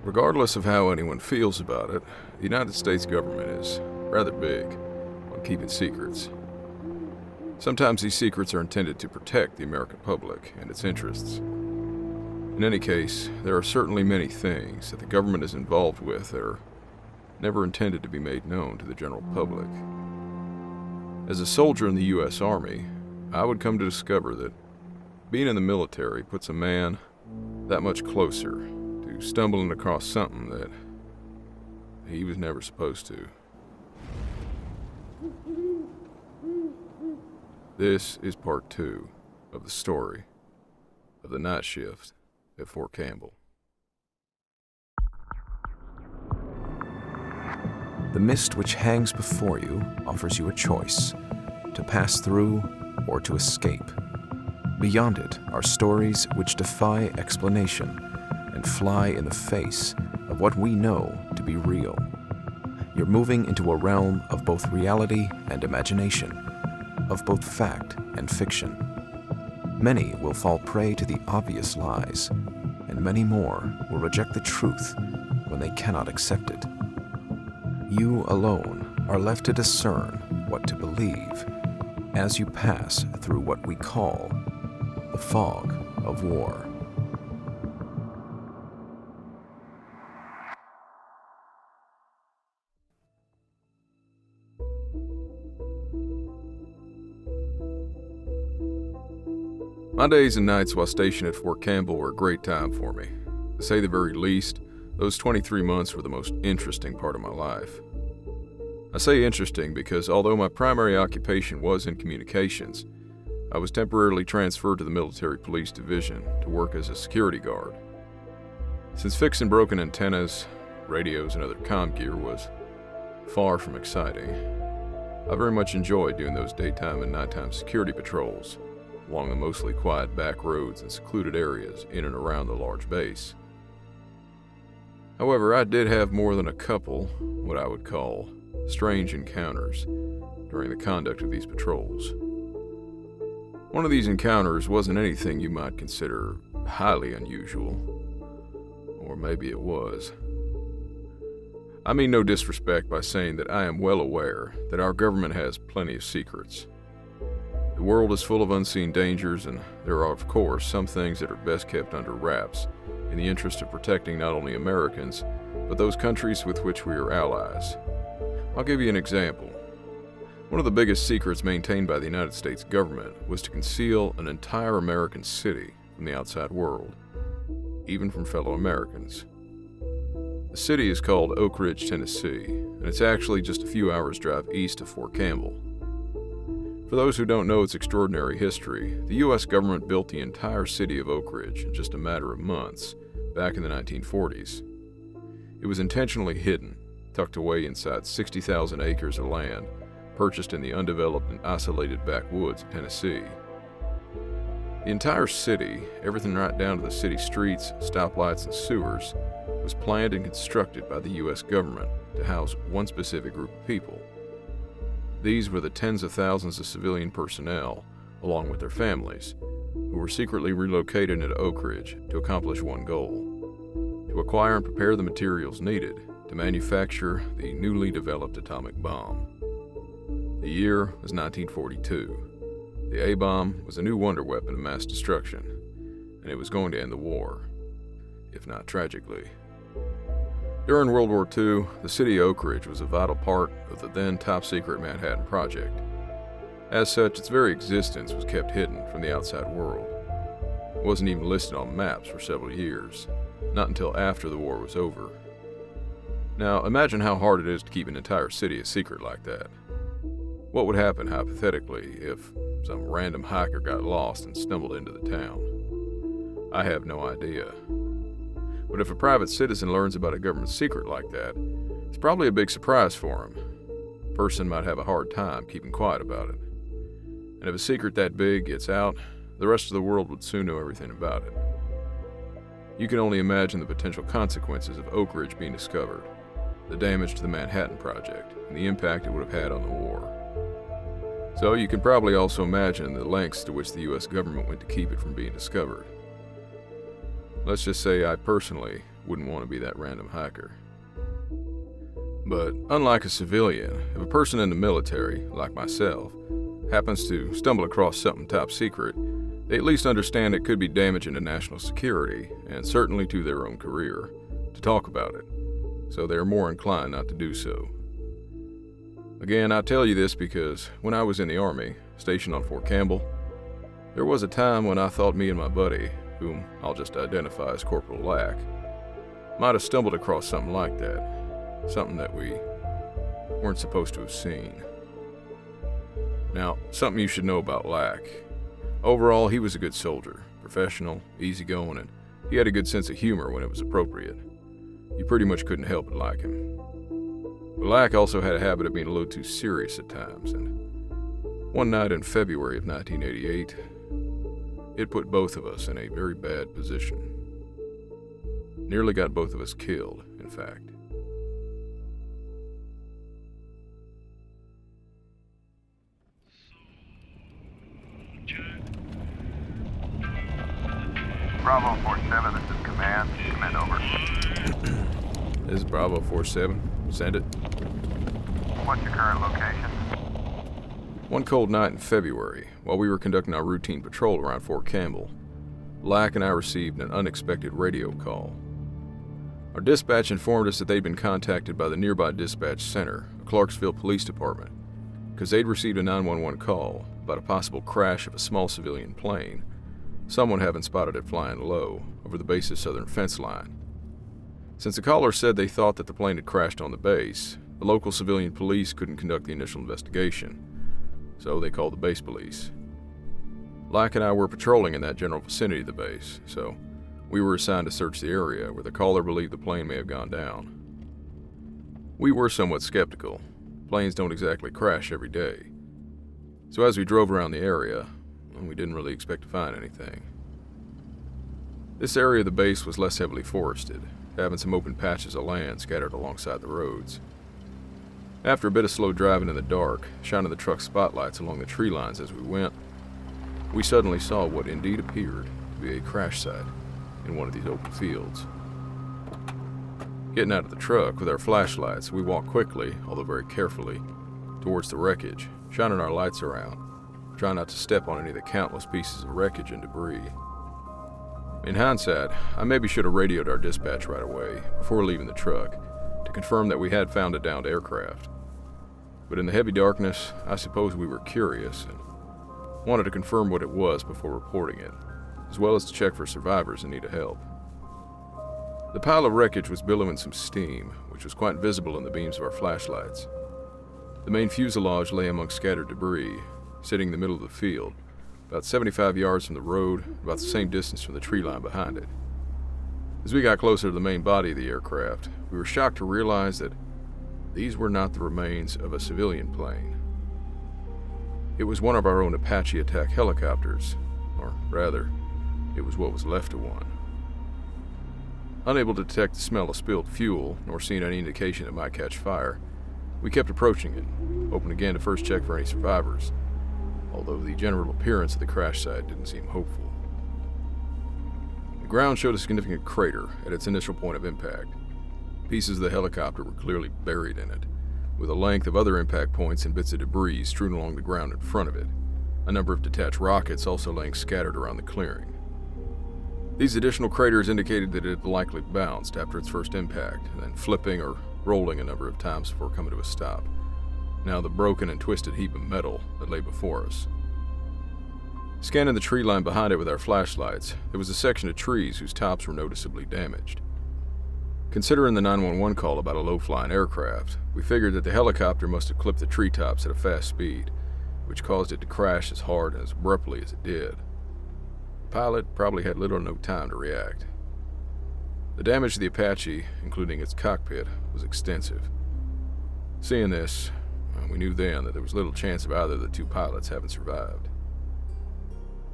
Regardless of how anyone feels about it, the United States government is rather big on keeping secrets. Sometimes these secrets are intended to protect the American public and its interests. In any case, there are certainly many things that the government is involved with that are never intended to be made known to the general public. As a soldier in the U.S. Army, I would come to discover that being in the military puts a man that much closer to stumbling across something that he was never supposed to. This is part 2 of the story of the night shift at Fort Campbell. The mist which hangs before you offers you a choice, to pass through or to escape. Beyond it are stories which defy explanation and fly in the face of what we know to be real. You're moving into a realm of both reality and imagination, of both fact and fiction. Many will fall prey to the obvious lies, and many more will reject the truth when they cannot accept it. You alone are left to discern what to believe as you pass through what we call the fog of war. My days and nights while stationed at Fort Campbell were a great time for me. To say the very least, those 23 months were the most interesting part of my life. I say interesting because although my primary occupation was in communications, I was temporarily transferred to the Military Police Division to work as a security guard. Since fixing broken antennas, radios, and other comm gear was far from exciting, I very much enjoyed doing those daytime and nighttime security patrols along the mostly quiet back roads and secluded areas in and around the large base. However, I did have more than a couple, what I would call, strange encounters during the conduct of these patrols. One of these encounters wasn't anything you might consider highly unusual, or maybe it was. I mean no disrespect by saying that I am well aware that our government has plenty of secrets. The world is full of unseen dangers, and there are, of course, some things that are best kept under wraps in the interest of protecting not only Americans, but those countries with which we are allies. I'll give you an example. One of the biggest secrets maintained by the United States government was to conceal an entire American city from the outside world, even from fellow Americans. The city is called Oak Ridge, Tennessee, and it's actually just a few hours' drive east of Fort Campbell. For those who don't know its extraordinary history, the U.S. government built the entire city of Oak Ridge in just a matter of months, back in the 1940s. It was intentionally hidden, tucked away inside 60,000 acres of land, purchased in the undeveloped and isolated backwoods of Tennessee. The entire city, everything right down to the city streets, stoplights, and sewers, was planned and constructed by the U.S. government to house one specific group of people. These were the tens of thousands of civilian personnel, along with their families, who were secretly relocated into Oak Ridge to accomplish one goal: to acquire and prepare the materials needed to manufacture the newly developed atomic bomb. The year was 1942. The A-bomb was a new wonder weapon of mass destruction, and it was going to end the war, if not tragically. During World War II, the city of Oak Ridge was a vital part of the then top-secret Manhattan Project. As such, its very existence was kept hidden from the outside world. It wasn't even listed on maps for several years, not until after the war was over. Now, imagine how hard it is to keep an entire city a secret like that. What would happen, hypothetically, if some random hiker got lost and stumbled into the town? I have no idea. But if a private citizen learns about a government secret like that, it's probably a big surprise for him. The person might have a hard time keeping quiet about it. And if a secret that big gets out, the rest of the world would soon know everything about it. You can only imagine the potential consequences of Oak Ridge being discovered, the damage to the Manhattan Project, and the impact it would have had on the war. So you can probably also imagine the lengths to which the U.S. government went to keep it from being discovered. Let's just say I personally wouldn't want to be that random hiker. But unlike a civilian, if a person in the military, like myself, happens to stumble across something top secret, they at least understand it could be damaging to national security, and certainly to their own career, to talk about it, so they are more inclined not to do so. Again, I tell you this because when I was in the Army, stationed on Fort Campbell, there was a time when I thought me and my buddy, whom I'll just identify as Corporal Lack, might have stumbled across something like that, something that we weren't supposed to have seen. Now, something you should know about Lack. Overall, he was a good soldier, professional, easygoing, and he had a good sense of humor when it was appropriate. You pretty much couldn't help but like him. But Lack also had a habit of being a little too serious at times, and one night in February of 1988, it put both of us in a very bad position. Nearly got both of us killed, in fact. Bravo 47, this is command. Command over. This is Bravo 47. Send it. What's your current location? One cold night in February, while we were conducting our routine patrol around Fort Campbell, Lack and I received an unexpected radio call. Our dispatch informed us that they'd been contacted by the nearby dispatch center, a Clarksville Police Department, because they'd received a 911 call about a possible crash of a small civilian plane, someone having spotted it flying low over the base's southern fence line. Since the caller said they thought that the plane had crashed on the base, the local civilian police couldn't conduct the initial investigation, so they called the base police. Lack and I were patrolling in that general vicinity of the base, so we were assigned to search the area where the caller believed the plane may have gone down. We were somewhat skeptical. Planes don't exactly crash every day. So as we drove around the area, we didn't really expect to find anything. This area of the base was less heavily forested, having some open patches of land scattered alongside the roads. After a bit of slow driving in the dark, shining the truck's spotlights along the tree lines as we went, we suddenly saw what indeed appeared to be a crash site in one of these open fields. Getting out of the truck with our flashlights, we walked quickly, although very carefully, towards the wreckage, shining our lights around, trying not to step on any of the countless pieces of wreckage and debris. In hindsight, I maybe should have radioed our dispatch right away, before leaving the truck, to confirm that we had found a downed aircraft. But in the heavy darkness, I suppose we were curious and wanted to confirm what it was before reporting it, as well as to check for survivors in need of help. The pile of wreckage was billowing some steam, which was quite visible in the beams of our flashlights. The main fuselage lay among scattered debris, sitting in the middle of the field, about 75 yards from the road, about the same distance from the tree line behind it. As we got closer to the main body of the aircraft, we were shocked to realize that these were not the remains of a civilian plane. It was one of our own Apache attack helicopters, or rather, it was what was left of one. Unable to detect the smell of spilled fuel, nor seeing any indication it might catch fire, we kept approaching it, hoping again to first check for any survivors, although the general appearance of the crash site didn't seem hopeful. The ground showed a significant crater at its initial point of impact. Pieces of the helicopter were clearly buried in it, with a length of other impact points and bits of debris strewn along the ground in front of it, a number of detached rockets also laying scattered around the clearing. These additional craters indicated that it had likely bounced after its first impact, and then flipping or rolling a number of times before coming to a stop. Now the broken and twisted heap of metal that lay before us. Scanning the tree line behind it with our flashlights, there was a section of trees whose tops were noticeably damaged. Considering the 911 call about a low-flying aircraft, we figured that the helicopter must have clipped the treetops at a fast speed, which caused it to crash as hard and as abruptly as it did. The pilot probably had little or no time to react. The damage to the Apache, including its cockpit, was extensive. Seeing this, we knew then that there was little chance of either of the two pilots having survived.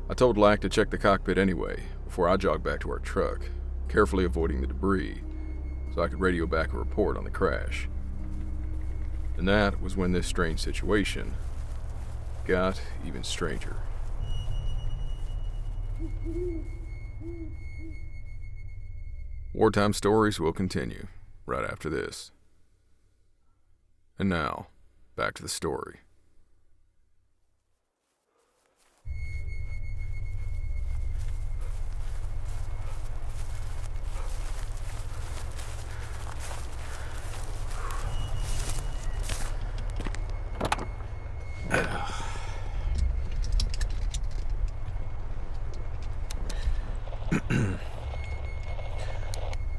I told Lack to check the cockpit anyway, before I jogged back to our truck, carefully avoiding the debris, so I could radio back a report on the crash. And that was when this strange situation got even stranger. Wartime Stories will continue right after this. And now, back to the story.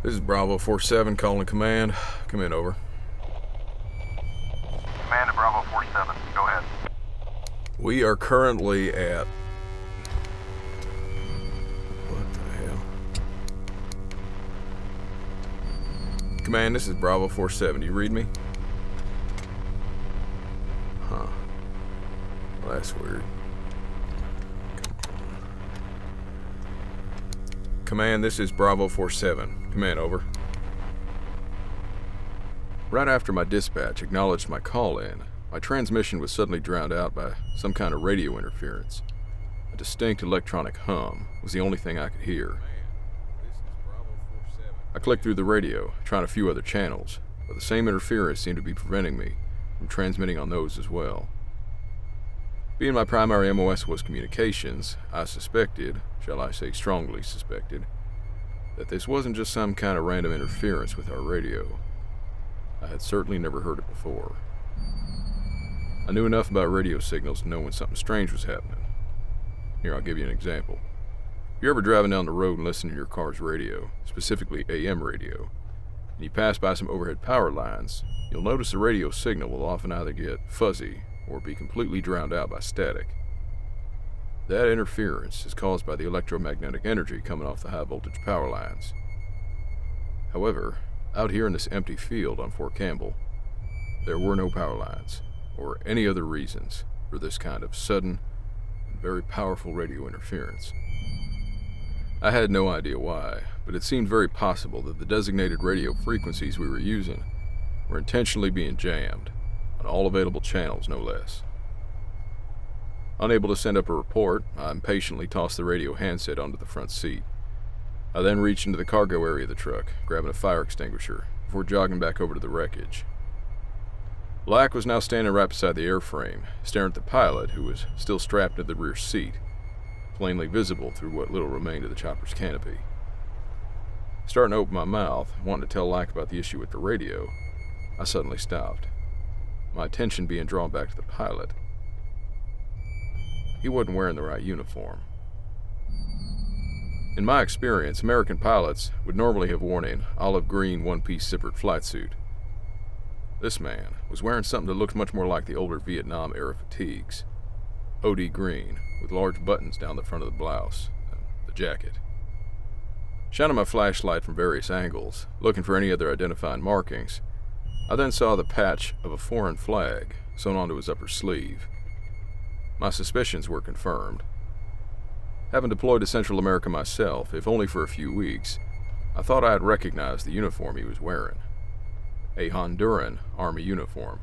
This is Bravo 47 calling command. Come in, over. Command to Bravo 47. Go ahead. We are currently at... What the hell? Command, this is Bravo 47. Do you read me? Huh. Well, that's weird. Command, this is Bravo 47. Command, over. Right after my dispatch acknowledged my call-in, my transmission was suddenly drowned out by some kind of radio interference. A distinct electronic hum was the only thing I could hear. I clicked through the radio, trying a few other channels, but the same interference seemed to be preventing me from transmitting on those as well. Being my primary MOS was communications, I suspected, shall I say strongly suspected, that this wasn't just some kind of random interference with our radio. I had certainly never heard it before. I knew enough about radio signals to know when something strange was happening. Here, I'll give you an example. If you're ever driving down the road and listening to your car's radio, specifically AM radio, and you pass by some overhead power lines, you'll notice the radio signal will often either get fuzzy or be completely drowned out by static. That interference is caused by the electromagnetic energy coming off the high-voltage power lines. However, out here in this empty field on Fort Campbell, there were no power lines or any other reasons for this kind of sudden and very powerful radio interference. I had no idea why, but it seemed very possible that the designated radio frequencies we were using were intentionally being jammed, on all available channels no less. Unable to send up a report, I impatiently tossed the radio handset onto the front seat. I then reached into the cargo area of the truck, grabbing a fire extinguisher, before jogging back over to the wreckage. Black was now standing right beside the airframe, staring at the pilot, who was still strapped to the rear seat, plainly visible through what little remained of the chopper's canopy. Starting to open my mouth, wanting to tell Lack about the issue with the radio, I suddenly stopped, my attention being drawn back to the pilot. He wasn't wearing the right uniform. In my experience, American pilots would normally have worn an olive green one-piece zippered flight suit. This man was wearing something that looked much more like the older Vietnam-era fatigues. OD green, with large buttons down the front of the blouse, and the jacket. Shining my flashlight from various angles, looking for any other identifying markings, I then saw the patch of a foreign flag sewn onto his upper sleeve. My suspicions were confirmed. Having deployed to Central America myself, if only for a few weeks, I thought I had recognized the uniform he was wearing. A Honduran Army uniform.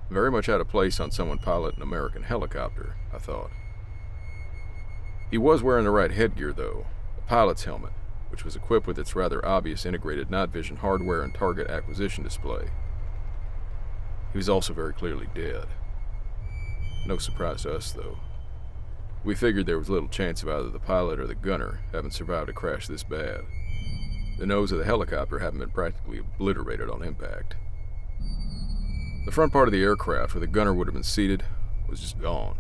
Very much out of place on someone piloting an American helicopter, I thought. He was wearing the right headgear, though, a pilot's helmet, which was equipped with its rather obvious integrated night vision hardware and target acquisition display. He was also very clearly dead. No surprise to us, though. We figured there was little chance of either the pilot or the gunner having survived a crash this bad. The nose of the helicopter having been practically obliterated on impact. The front part of the aircraft where the gunner would have been seated was just gone.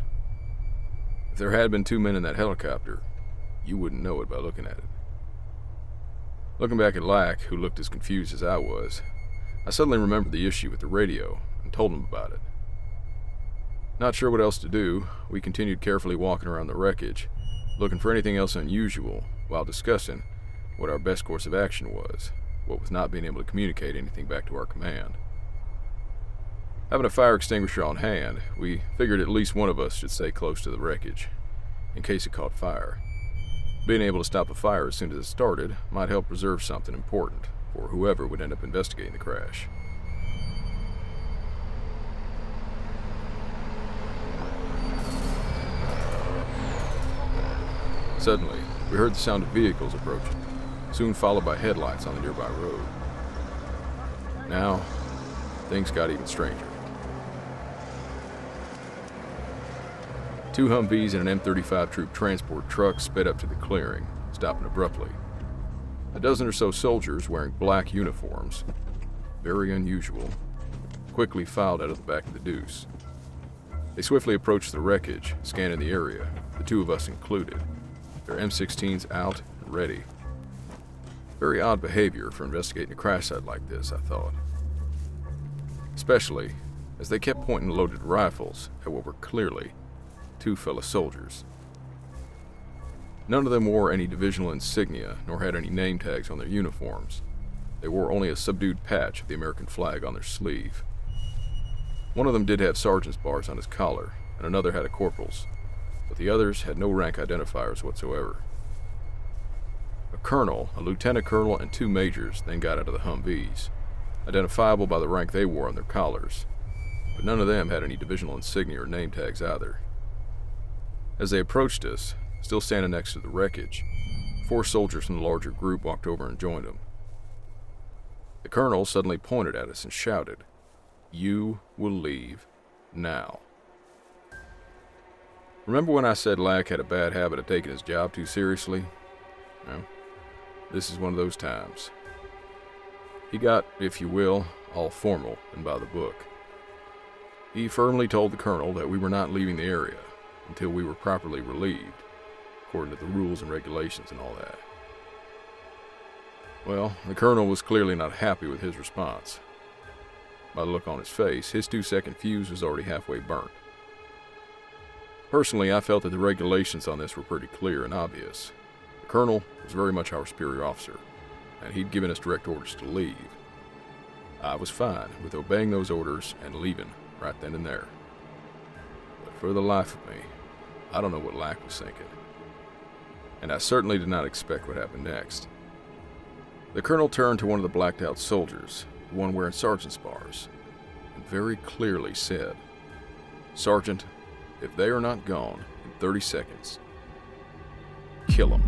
If there had been two men in that helicopter, you wouldn't know it by looking at it. Looking back at Lack, who looked as confused as I was, I suddenly remembered the issue with the radio and told him about it. Not sure what else to do, we continued carefully walking around the wreckage, looking for anything else unusual while discussing what our best course of action was, what with not being able to communicate anything back to our command. Having a fire extinguisher on hand, we figured at least one of us should stay close to the wreckage, in case it caught fire. Being able to stop a fire as soon as it started might help preserve something important for whoever would end up investigating the crash. Suddenly, we heard the sound of vehicles approaching. soon followed by headlights on the nearby road. Now, things got even stranger. 2 Humvees and an M35 troop transport truck sped up to the clearing, stopping abruptly. A dozen or so soldiers wearing black uniforms, very unusual, quickly filed out of the back of the Deuce. They swiftly approached the wreckage, scanning the area, the 2 of us included, their M16s out and ready. Very odd behavior for investigating a crash site like this, I thought. Especially as they kept pointing loaded rifles at what were clearly 2 fellow soldiers. None of them wore any divisional insignia nor had any name tags on their uniforms. They wore only a subdued patch of the American flag on their sleeve. One of them did have sergeant's bars on his collar, and another had a corporal's, but the others had no rank identifiers whatsoever. A colonel, a lieutenant colonel, and 2 majors then got out of the Humvees, identifiable by the rank they wore on their collars, but none of them had any divisional insignia or name tags either. As they approached us, still standing next to the wreckage, 4 soldiers from the larger group walked over and joined them. The colonel suddenly pointed at us and shouted, "You will leave now." Remember when I said Lack had a bad habit of taking his job too seriously? Well, this is one of those times. He got, if you will, all formal and by the book. He firmly told the colonel that we were not leaving the area until we were properly relieved, according to the rules and regulations and all that. Well, the colonel was clearly not happy with his response. By the look on his face, his 2-second fuse was already halfway burnt. Personally, I felt that the regulations on this were pretty clear and obvious. The colonel was very much our superior officer, and he'd given us direct orders to leave. I was fine with obeying those orders and leaving right then and there. But for the life of me, I don't know what Lack was thinking. And I certainly did not expect what happened next. The colonel turned to one of the blacked out soldiers, the one wearing sergeant's bars, and very clearly said, "Sergeant, if they are not gone in 30 seconds, kill them."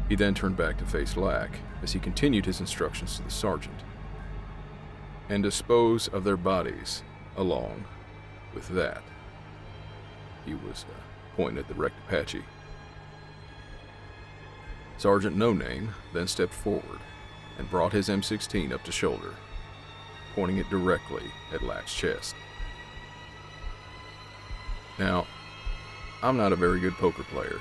He then turned back to face Lack as he continued his instructions to the sergeant. "And dispose of their bodies along with that." He was pointing at the wrecked Apache. Sergeant No Name then stepped forward and brought his M16 up to shoulder, pointing it directly at Lack's chest. Now, I'm not a very good poker player,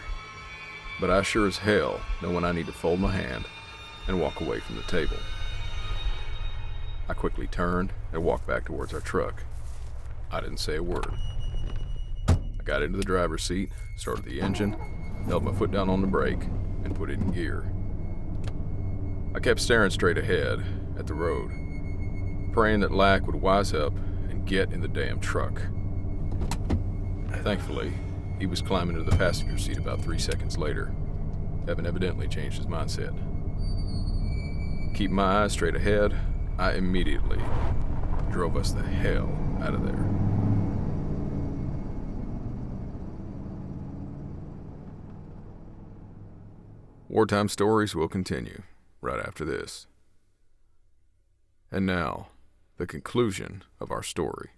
but I sure as hell know when I need to fold my hand and walk away from the table. I quickly turned and walked back towards our truck. I didn't say a word. I got into the driver's seat, started the engine, held my foot down on the brake, and put it in gear. I kept staring straight ahead at the road, praying that Lack would wise up and get in the damn truck. Thankfully, he was climbing into the passenger seat about 3 seconds later, having evidently changed his mindset. Keeping my eyes straight ahead, I immediately drove us the hell out of there. Wartime Stories will continue right after this. And now, the conclusion of our story.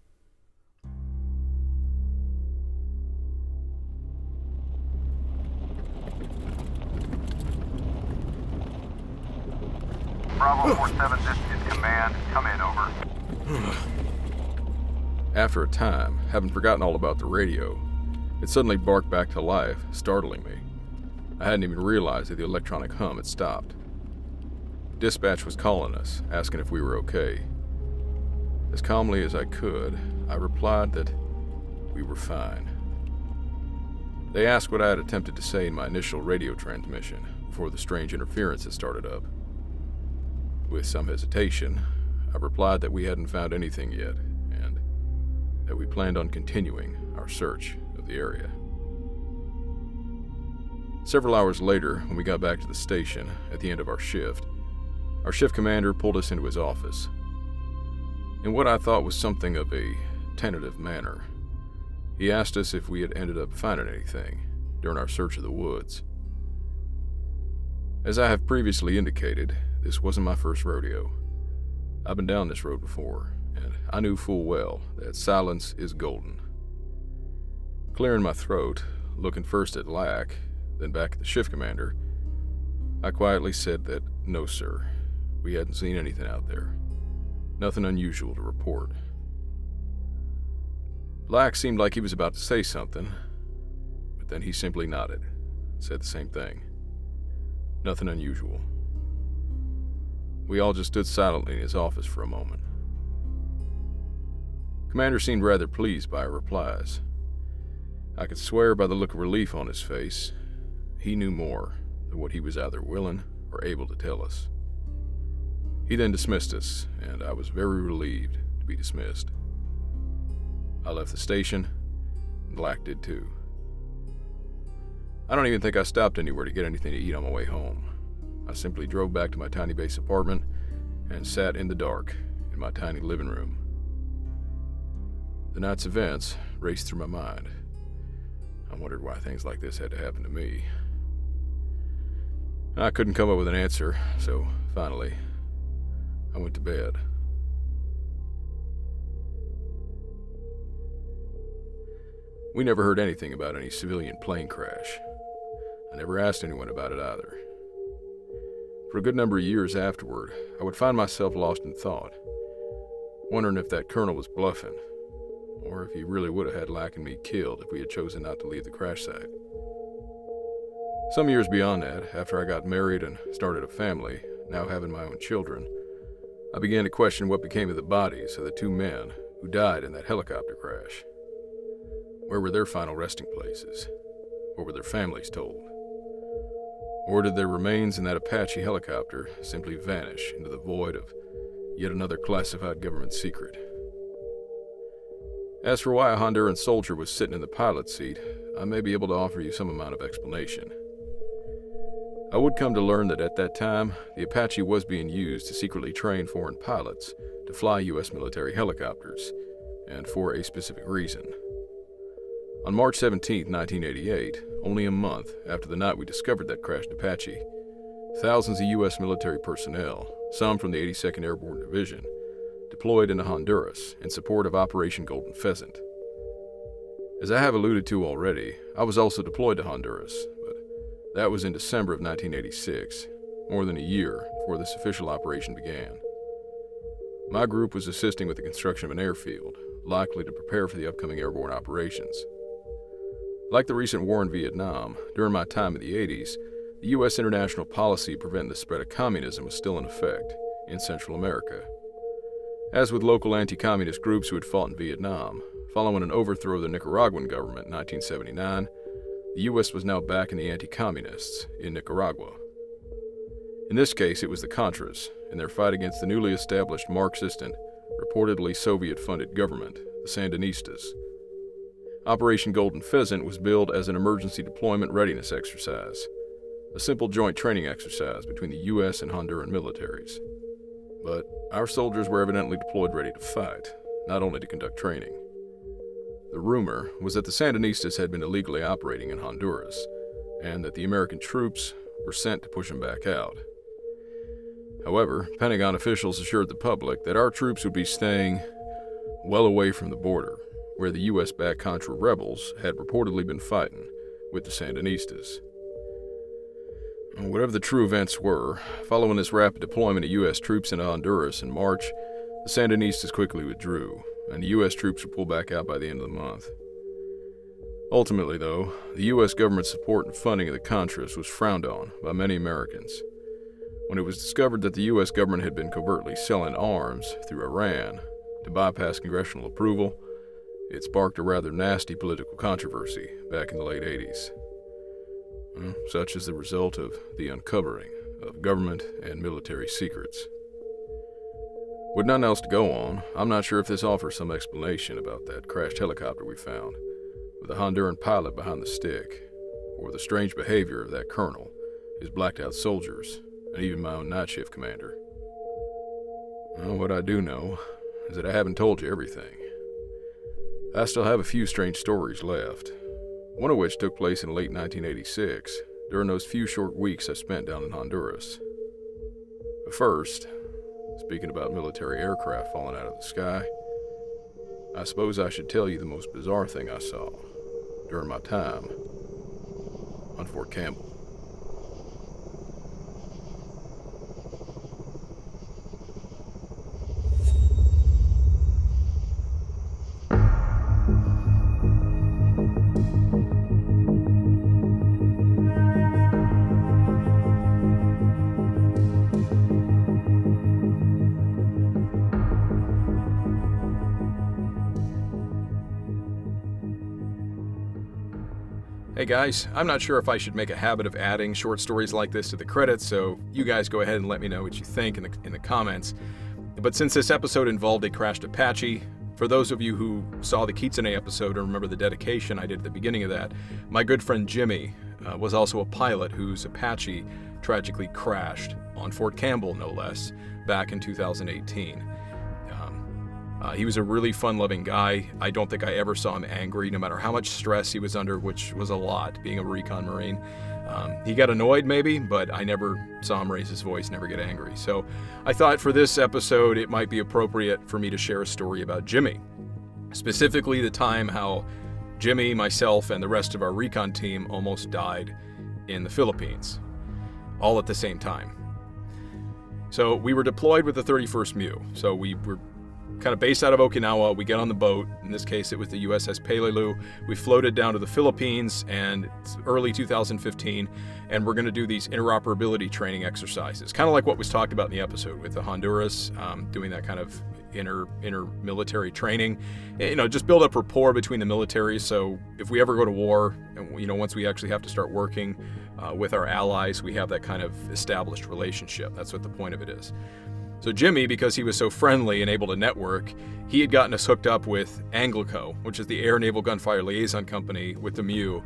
Bravo 47, this is command. Come in, over. After a time, having forgotten all about the radio, it suddenly barked back to life, startling me. I hadn't even realized that the electronic hum had stopped. Dispatch was calling us, asking if we were okay. As calmly as I could, I replied that we were fine. They asked what I had attempted to say in my initial radio transmission before the strange interference had started up. With some hesitation, I replied that we hadn't found anything yet, and that we planned on continuing our search of the area. Several hours later, when we got back to the station at the end of our shift commander pulled us into his office. In what I thought was something of a tentative manner, he asked us if we had ended up finding anything during our search of the woods. As I have previously indicated, this wasn't my first rodeo. I've been down this road before, and I knew full well that silence is golden. Clearing my throat, looking first at Lack, then back at the shift commander, I quietly said that, no sir, we hadn't seen anything out there. Nothing unusual to report. Lack seemed like he was about to say something, but then he simply nodded, said the same thing. Nothing unusual. We all just stood silently in his office for a moment. Commander seemed rather pleased by our replies. I could swear by the look of relief on his face, he knew more than what he was either willing or able to tell us. He then dismissed us, and I was very relieved to be dismissed. I left the station, and Black did too. I don't even think I stopped anywhere to get anything to eat on my way home. I simply drove back to my tiny base apartment and sat in the dark in my tiny living room. The night's events raced through my mind. I wondered why things like this had to happen to me. I couldn't come up with an answer, so finally, I went to bed. We never heard anything about any civilian plane crash. I never asked anyone about it either. For a good number of years afterward, I would find myself lost in thought, wondering if that colonel was bluffing, or if he really would have had Lack and me killed if we had chosen not to leave the crash site. Some years beyond that, after I got married and started a family, now having my own children, I began to question what became of the bodies of the two men who died in that helicopter crash. Where were their final resting places? What were their families told? Or did their remains in that Apache helicopter simply vanish into the void of yet another classified government secret? As for why a Honduran soldier was sitting in the pilot's seat, I may be able to offer you some amount of explanation. I would come to learn that at that time, the Apache was being used to secretly train foreign pilots to fly U.S. military helicopters, and for a specific reason. On March 17, 1988, only a month after the night we discovered that crashed Apache, thousands of U.S. military personnel, some from the 82nd Airborne Division, deployed into Honduras in support of Operation Golden Pheasant. As I have alluded to already, I was also deployed to Honduras, but that was in December of 1986, more than a year before this official operation began. My group was assisting with the construction of an airfield, likely to prepare for the upcoming airborne operations. Like the recent war in Vietnam, during my time in the 80s, the U.S. international policy preventing the spread of communism was still in effect in Central America. As with local anti-communist groups who had fought in Vietnam, following an overthrow of the Nicaraguan government in 1979, the U.S. was now backing the anti-communists in Nicaragua. In this case, it was the Contras, in their fight against the newly established Marxist and reportedly Soviet-funded government, the Sandinistas. Operation Golden Pheasant was billed as an emergency deployment readiness exercise, a simple joint training exercise between the U.S. and Honduran militaries. But our soldiers were evidently deployed ready to fight, not only to conduct training. The rumor was that the Sandinistas had been illegally operating in Honduras, and that the American troops were sent to push them back out. However, Pentagon officials assured the public that our troops would be staying well away from the border, where the U.S.-backed Contra rebels had reportedly been fighting with the Sandinistas. Whatever the true events were, following this rapid deployment of U.S. troops into Honduras in March, the Sandinistas quickly withdrew, and the U.S. troops were pulled back out by the end of the month. Ultimately, though, the U.S. government's support and funding of the Contras was frowned on by many Americans. When it was discovered that the U.S. government had been covertly selling arms through Iran to bypass congressional approval, it sparked a rather nasty political controversy back in the late 80s. Such is the result of the uncovering of government and military secrets. With nothing else to go on, I'm not sure if this offers some explanation about that crashed helicopter we found, with a Honduran pilot behind the stick, or the strange behavior of that colonel, his blacked-out soldiers, and even my own night shift commander. Well, what I do know is that I haven't told you everything. I still have a few strange stories left, one of which took place in late 1986, during those few short weeks I spent down in Honduras. But first, speaking about military aircraft falling out of the sky, I suppose I should tell you the most bizarre thing I saw during my time on Fort Campbell. Hey guys, I'm not sure if I should make a habit of adding short stories like this to the credits, so you guys go ahead and let me know what you think in the comments. But since this episode involved a crashed Apache, for those of you who saw the Kitsune episode or remember the dedication I did at the beginning of that, my good friend Jimmy was also a pilot whose Apache tragically crashed on Fort Campbell, no less, back in 2018. He was a really fun-loving guy. I don't think I ever saw him angry, no matter how much stress he was under, which was a lot, being a recon Marine. He got annoyed maybe, but I never saw him raise his voice, never get angry. So I thought for this episode it might be appropriate for me to share a story about Jimmy. Specifically the time how Jimmy, myself, and the rest of our recon team almost died in the Philippines, all at the same time. So we were deployed with the 31st MEU. So we were kind of based out of Okinawa. We get on the boat. In this case, it was the USS Peleliu. We floated down to the Philippines, and it's early 2015, and we're going to do these interoperability training exercises, kind of like what was talked about in the episode with the Honduras, doing that kind of inter-military training. Just build up rapport between the militaries, so if we ever go to war, and once we actually have to start working with our allies, we have that kind of established relationship. That's what the point of it is. So Jimmy, because he was so friendly and able to network, he had gotten us hooked up with Anglico, which is the Air Naval Gunfire Liaison Company with the MEU.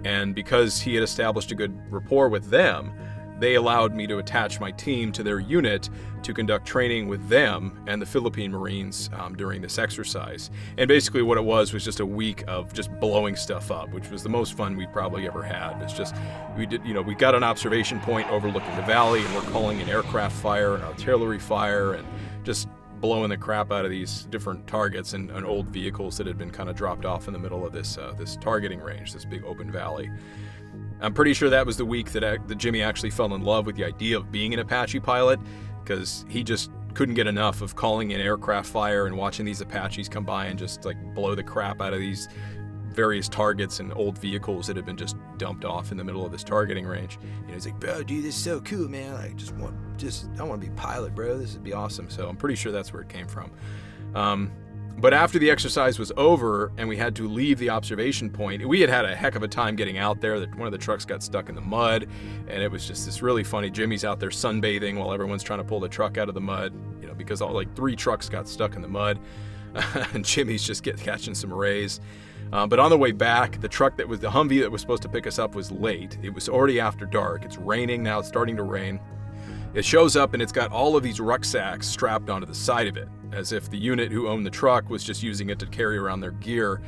And because he had established a good rapport with them, they allowed me to attach my team to their unit to conduct training with them and the Philippine Marines during this exercise. And basically what it was just a week of just blowing stuff up, which was the most fun we probably ever had. It's just, we got an observation point overlooking the valley, and we're calling in aircraft fire and artillery fire and just blowing the crap out of these different targets and old vehicles that had been kind of dropped off in the middle of this targeting range, this big open valley. I'm pretty sure that was the week that Jimmy actually fell in love with the idea of being an Apache pilot, because he just couldn't get enough of calling in aircraft fire and watching these Apaches come by and just blow the crap out of these various targets and old vehicles that had been just dumped off in the middle of this targeting range. And he's like, bro, dude, this is so cool, man. I want to be a pilot, bro. This would be awesome. So I'm pretty sure that's where it came from. But after the exercise was over and we had to leave the observation point, we had a heck of a time getting out there. One of the trucks got stuck in the mud, and it was just this really funny. Jimmy's out there sunbathing while everyone's trying to pull the truck out of the mud, because 3 trucks got stuck in the mud, and Jimmy's just catching some rays. But on the way back, the Humvee that was supposed to pick us up was late. It was already after dark. It's raining now. It's starting to rain. It shows up and it's got all of these rucksacks strapped onto the side of it, as if the unit who owned the truck was just using it to carry around their gear.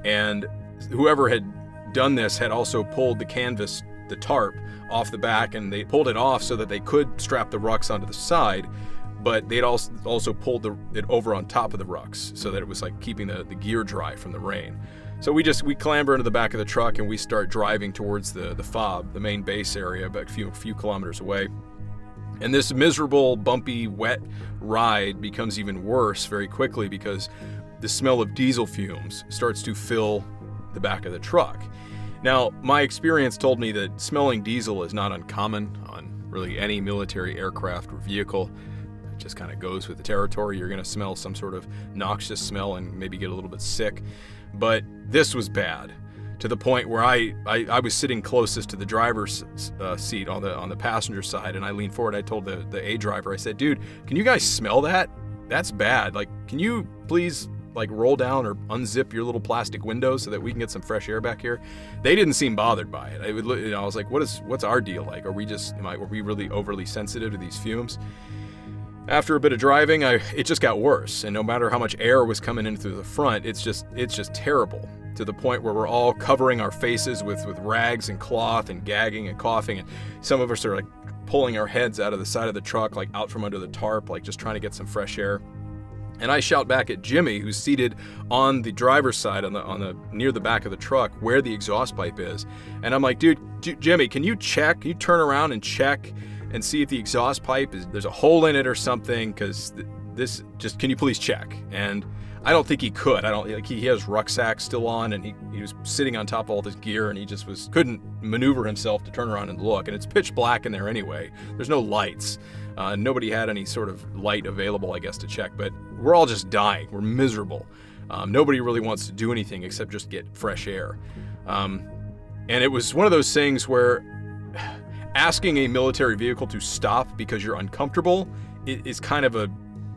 And whoever had done this had also pulled the canvas, the tarp, off the back, and they pulled it off so that they could strap the rucks onto the side, but they'd also pulled it over on top of the rucks so that it was keeping the gear dry from the rain. So we clamber into the back of the truck and we start driving towards the FOB, the main base area, about a few kilometers away. And this miserable, bumpy, wet ride becomes even worse very quickly because the smell of diesel fumes starts to fill the back of the truck. Now, my experience told me that smelling diesel is not uncommon on really any military aircraft or vehicle. It just kind of goes with the territory. You're going to smell some sort of noxious smell and maybe get a little bit sick. But this was bad, to the point where I was sitting closest to the driver's seat on the passenger side, and I leaned forward. I told the A driver, I said, dude, can you guys smell that? That's bad. Can you please roll down or unzip your little plastic windows so that we can get some fresh air back here? They didn't seem bothered by it. I was like, what's our deal? Are we really overly sensitive to these fumes? After a bit of driving, it just got worse, and no matter how much air was coming in through the front, it's just terrible, to the point where we're all covering our faces with rags and cloth and gagging and coughing, and some of us are like pulling our heads out of the side of the truck, like out from under the tarp, like just trying to get some fresh air. And I shout back at Jimmy, who's seated on the driver's side on the near the back of the truck where the exhaust pipe is. And I'm like, dude, Jimmy, can you check? Can you turn around and check and see if the exhaust pipe there's a hole in it or something? Because can you please check? And I don't think he could. He has rucksack still on, and he was sitting on top of all this gear, and he just couldn't maneuver himself to turn around and look. And it's pitch black in there anyway. There's no lights. Nobody had any sort of light available, I guess, to check. But we're all just dying. We're miserable. Nobody really wants to do anything except just get fresh air. And it was one of those things where asking a military vehicle to stop because you're uncomfortable is kind of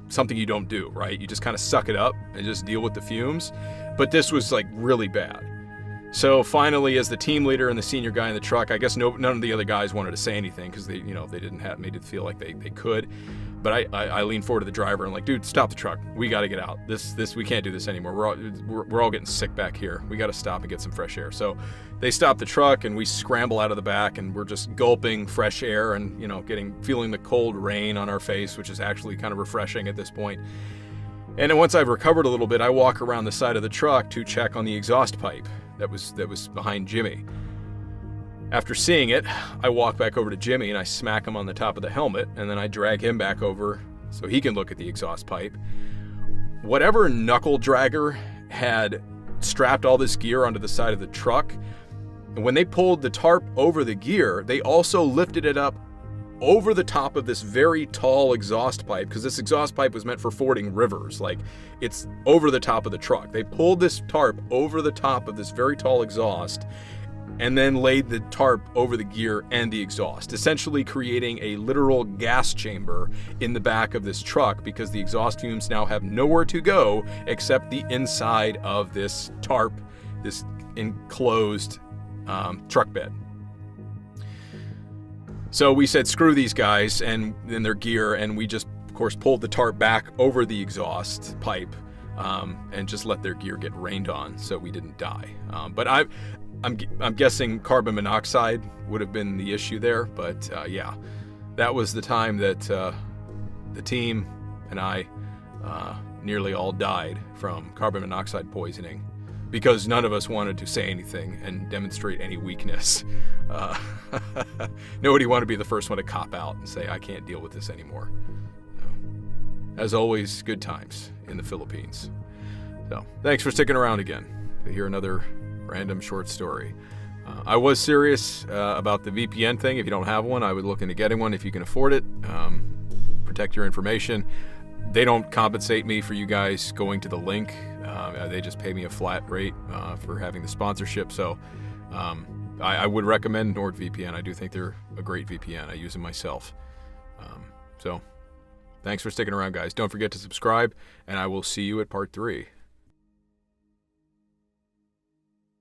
something you don't do, right? You just kind of suck it up and just deal with the fumes. But this was like really bad. So finally, as the team leader and the senior guy in the truck, I guess none of the other guys wanted to say anything because they didn't made it feel like they could. But I leaned forward to the driver and like, dude, stop the truck. We got to get out. This we can't do this anymore. We're all getting sick back here. We got to stop and get some fresh air. So they stop the truck and we scramble out of the back, and we're just gulping fresh air and feeling the cold rain on our face, which is actually kind of refreshing at this point. And then once I've recovered a little bit, I walk around the side of the truck to check on the exhaust pipe that was behind Jimmy. After seeing it, I walk back over to Jimmy and I smack him on the top of the helmet, and then I drag him back over so he can look at the exhaust pipe. Whatever knuckle dragger had strapped all this gear onto the side of the truck, and when they pulled the tarp over the gear, they also lifted it up over the top of this very tall exhaust pipe, because this exhaust pipe was meant for fording rivers. Like, it's over the top of the truck. They pulled this tarp over the top of this very tall exhaust and then laid the tarp over the gear and the exhaust, essentially creating a literal gas chamber in the back of this truck, because the exhaust fumes now have nowhere to go except the inside of this tarp, this enclosed truck bed. So we said, screw these guys and their gear, and we just, of course, pulled the tarp back over the exhaust pipe and just let their gear get rained on so we didn't die. But I'm guessing carbon monoxide would have been the issue there, but yeah, that was the time that the team and I nearly all died from carbon monoxide poisoning, because none of us wanted to say anything and demonstrate any weakness. Nobody wanted to be the first one to cop out and say, I can't deal with this anymore. As always, good times in the Philippines. So thanks for sticking around again to hear another random short story. I was serious about the VPN thing. If you don't have one, I would look into getting one if you can afford it. Protect your information. They don't compensate me for you guys going to the link. They just pay me a flat rate for having the sponsorship. So I would recommend NordVPN. I do think they're a great VPN. I use them myself. So thanks for sticking around, guys. Don't forget to subscribe, and I will see you at part 3.